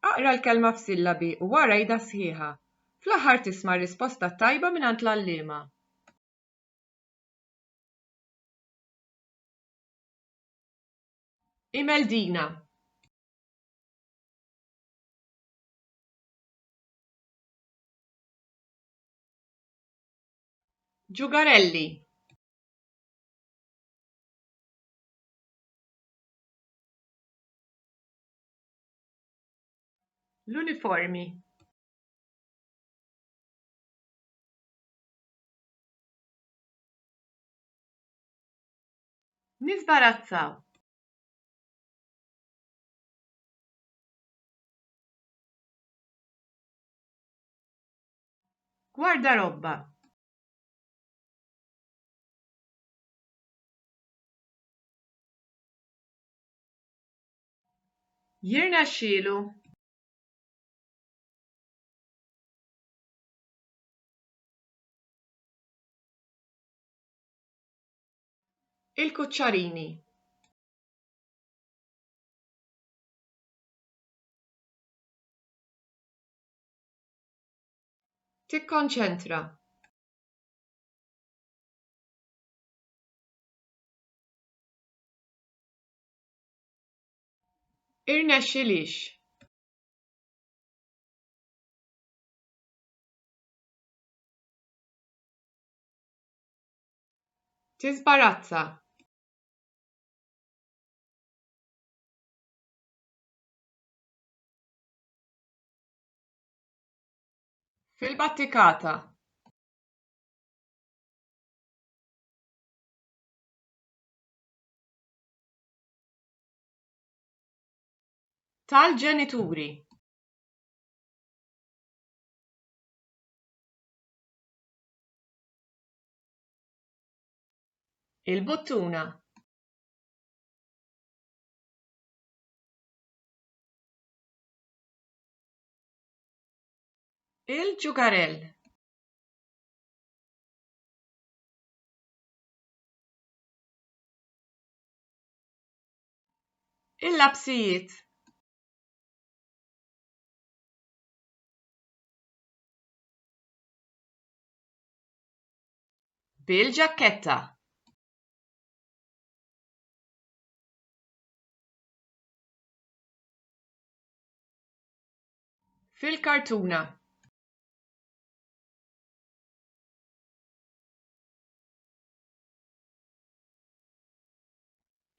Aqra l-kelma f'sillabi u wara jda sħiħa. Fl-aħħar tisma' r-risposta tajba mingħand l-għalliema. Imeldina. Ġugarelli. L-uniformi. Nisbarazzaw. Gwardarobba. Jirnexxielu. Il-kuċċarini. Tikkonċentra. Irnexxilix. Tisbarazza. Fil-battikata. Tal-ġenituri. Il-buttuna. Il-ġugarell. Il-labsijiet. Bil-ġakketta. Fil-kartuna.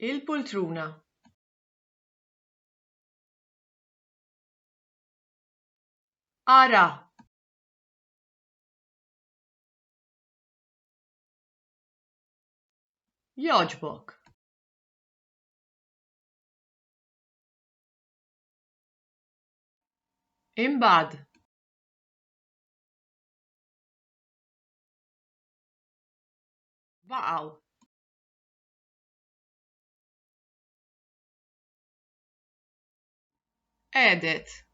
Il-pultruna. Ara. Jogħġbok. Imbagħad. Baqgħu. Għedet.